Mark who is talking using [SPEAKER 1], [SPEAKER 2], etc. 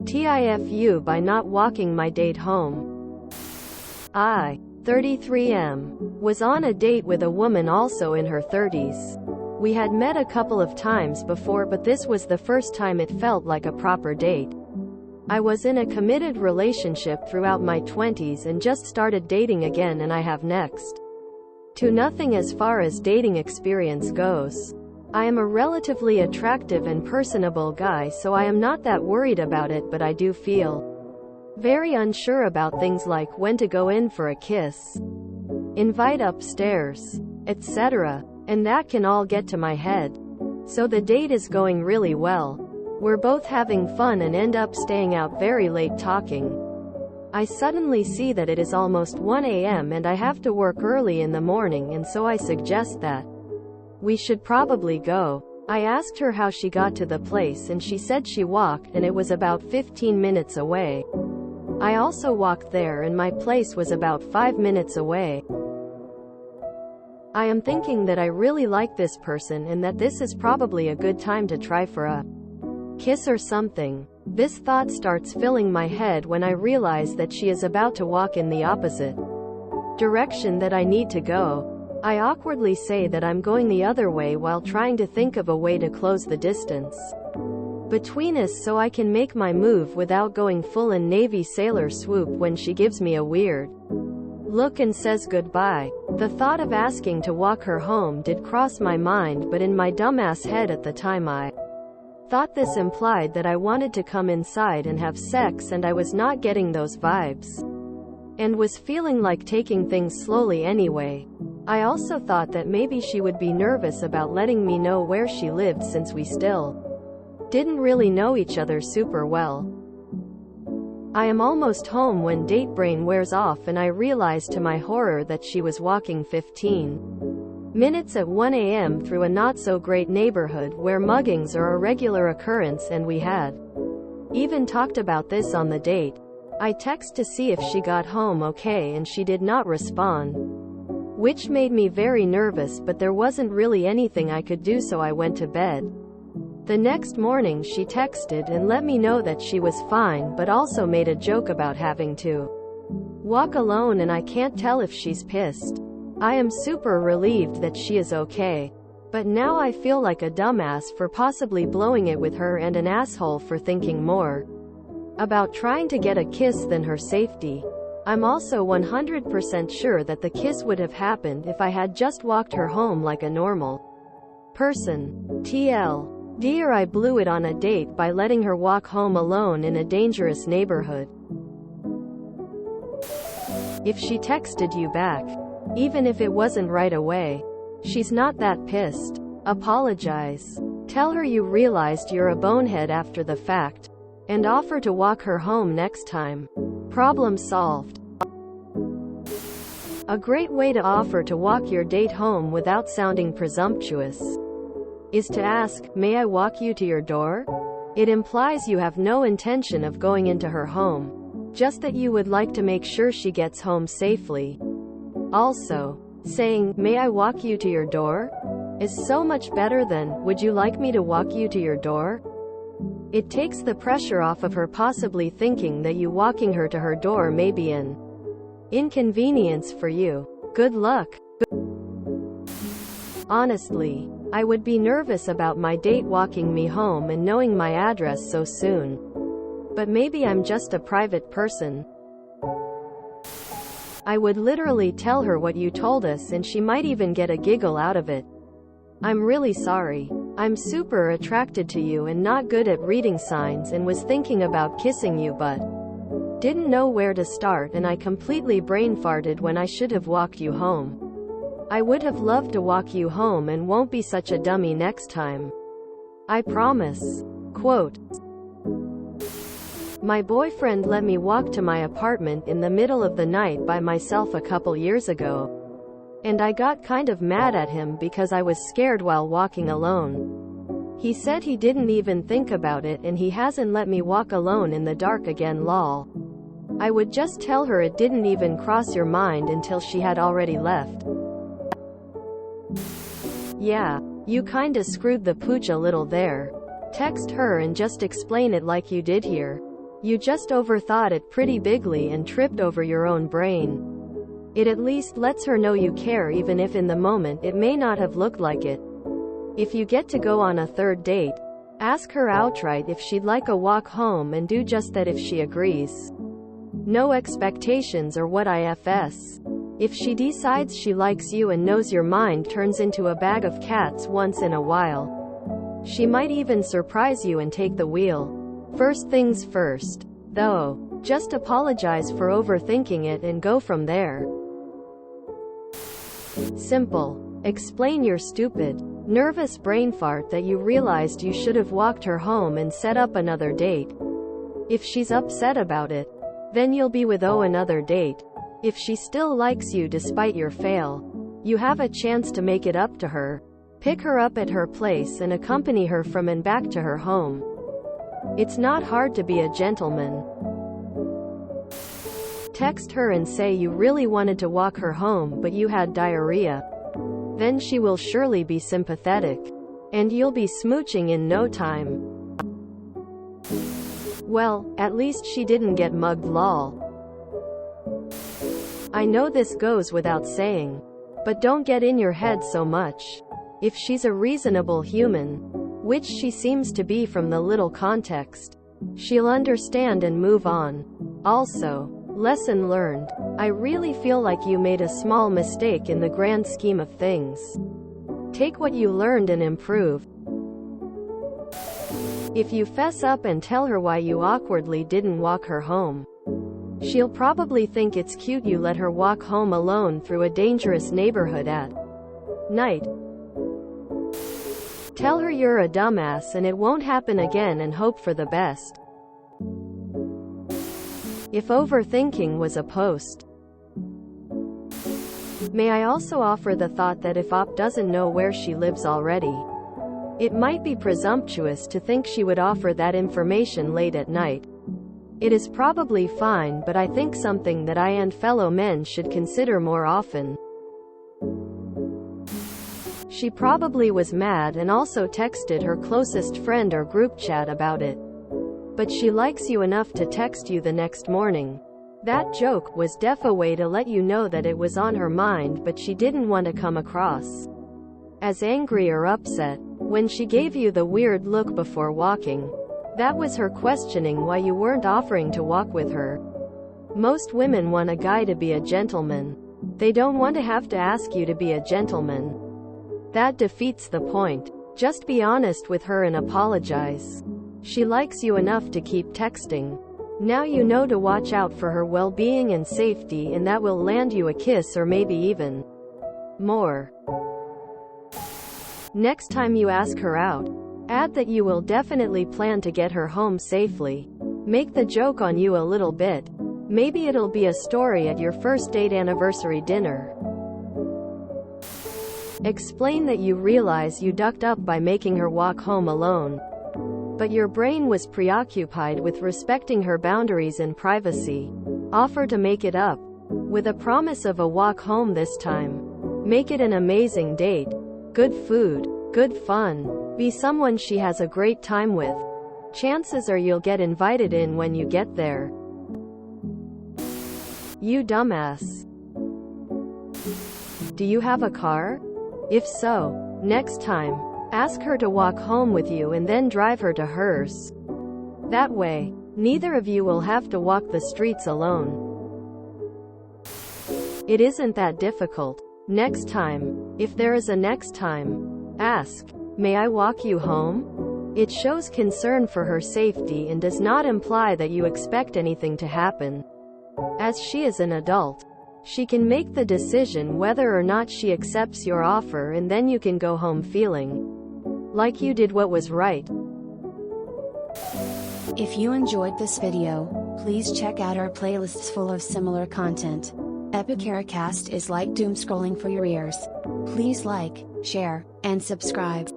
[SPEAKER 1] TIFU by not walking my date home. I, 33M, was on a date with a woman also in her 30s. We had met a couple of times before, but this was the first time it felt like a proper date. I was in a committed relationship throughout my 20s and just started dating again, and I have next to nothing as far as dating experience goes. I am a relatively attractive and personable guy, so I am not that worried about it, but I do feel very unsure about things like when to go in for a kiss, invite upstairs, etc. And that can all get to my head. So the date is going really well. We're both having fun and end up staying out very late talking. I suddenly see that it is almost 1 a.m. and I have to work early in the morning, and so I suggest that we should probably go. I asked her how she got to the place, and she said she walked and it was about 15 minutes away. I also walked there and my place was about 5 minutes away. I am thinking that I really like this person and that this is probably a good time to try for a kiss or something. This thought starts filling my head when I realize that she is about to walk in the opposite direction that I need to go. I awkwardly say that I'm going the other way while trying to think of a way to close the distance between us so I can make my move without going full in Navy sailor swoop when she gives me a weird look and says goodbye. The thought of asking to walk her home did cross my mind, but in my dumbass head at the time I thought this implied that I wanted to come inside and have sex, and I was not getting those vibes and was feeling like taking things slowly anyway. I also thought that maybe she would be nervous about letting me know where she lived, since we still didn't really know each other super well. I am almost home when date brain wears off and I realize to my horror that she was walking 15 minutes at 1 a.m. through a not-so-great neighborhood where muggings are a regular occurrence, and we had even talked about this on the date. I text to see if she got home okay and she did not respond, which made me very nervous, but there wasn't really anything I could do, so I went to bed. The next morning she texted and let me know that she was fine, but also made a joke about having to walk alone, and I can't tell if she's pissed. I am super relieved that she is okay. But now I feel like a dumbass for possibly blowing it with her, and an asshole for thinking more about trying to get a kiss than her safety. I'm also 100% sure that the kiss would have happened if I had just walked her home like a normal person. TL. Dear, I blew it on a date by letting her walk home alone in a dangerous neighborhood. If she texted you back, even if it wasn't right away, she's not that pissed. Apologize. Tell her you realized you're a bonehead after the fact, and offer to walk her home next time. Problem solved. A great way to offer to walk your date home without sounding presumptuous is to ask, "May I walk you to your door?" It implies you have no intention of going into her home, just that you would like to make sure she gets home safely. Also, saying, "May I walk you to your door?" is so much better than, "Would you like me to walk you to your door?" It takes the pressure off of her possibly thinking that you walking her to her door may be an inconvenience for you. Good luck. Honestly, I would be nervous about my date walking me home and knowing my address so soon. But maybe I'm just a private person. I would literally tell her what you told us, and she might even get a giggle out of it. "I'm really sorry. I'm super attracted to you and not good at reading signs, and was thinking about kissing you but didn't know where to start, and I completely brain farted when I should have walked you home. I would have loved to walk you home and won't be such a dummy next time. I promise." Quote, "My boyfriend let me walk to my apartment in the middle of the night by myself a couple years ago. And I got kind of mad at him because I was scared while walking alone. He said he didn't even think about it and he hasn't let me walk alone in the dark again, lol." I would just tell her it didn't even cross your mind until she had already left. Yeah, you kinda screwed the pooch a little there. Text her and just explain it like you did here. You just overthought it pretty bigly and tripped over your own brain. It at least lets her know you care, even if in the moment it may not have looked like it. If you get to go on a third date, ask her outright if she'd like a walk home and do just that if she agrees. No expectations or what ifs. If she decides she likes you and knows your mind turns into a bag of cats once in a while, she might even surprise you and take the wheel. First things first, though, just apologize for overthinking it and go from there. Simple. Explain your stupid, nervous brain fart that you realized you should have walked her home and set up another date. If she's upset about it, then you'll be with another date. If she still likes you despite your fail, you have a chance to make it up to her. Pick her up at her place and accompany her from and back to her home. It's not hard to be a gentleman. Text her and say you really wanted to walk her home but you had diarrhea. Then she will surely be sympathetic. And you'll be smooching in no time. Well, at least she didn't get mugged, lol. I know this goes without saying, but don't get in your head so much. If she's a reasonable human, which she seems to be from the little context, she'll understand and move on. Also, lesson learned. I really feel like you made a small mistake in the grand scheme of things. Take what you learned and improve. If you fess up and tell her why you awkwardly didn't walk her home, she'll probably think it's cute you let her walk home alone through a dangerous neighborhood at night. Tell her you're a dumbass and it won't happen again and hope for the best. If overthinking was a post. May I also offer the thought that if Op doesn't know where she lives already, it might be presumptuous to think she would offer that information late at night. It is probably fine, but I think something that I and fellow men should consider more often. She probably was mad and also texted her closest friend or group chat about it. But she likes you enough to text you the next morning. That joke was def a way to let you know that it was on her mind, but she didn't want to come across as angry or upset. When she gave you the weird look before walking, that was her questioning why you weren't offering to walk with her. Most women want a guy to be a gentleman. They don't want to have to ask you to be a gentleman. That defeats the point. Just be honest with her and apologize. She likes you enough to keep texting. Now you know to watch out for her well-being and safety, and that will land you a kiss or maybe even more. Next time you ask her out, add that you will definitely plan to get her home safely. Make the joke on you a little bit. Maybe it'll be a story at your first date anniversary dinner. Explain that you realize you ducked up by making her walk home alone, but your brain was preoccupied with respecting her boundaries and privacy. Offer to make it up, with a promise of a walk home this time. Make it an amazing date. Good food, good fun. Be someone she has a great time with. Chances are you'll get invited in when you get there. You dumbass. Do you have a car? If so, next time, ask her to walk home with you and then drive her to hers. That way, neither of you will have to walk the streets alone. It isn't that difficult. Next time, if there is a next time, ask, "May I walk you home?" It shows concern for her safety and does not imply that you expect anything to happen. As she is an adult, she can make the decision whether or not she accepts your offer, and then you can go home feeling like you did what was right.
[SPEAKER 2] If you enjoyed this video, please check out our playlists full of similar content. Epicaricast is like doom scrolling for your ears. Please like, share, and subscribe.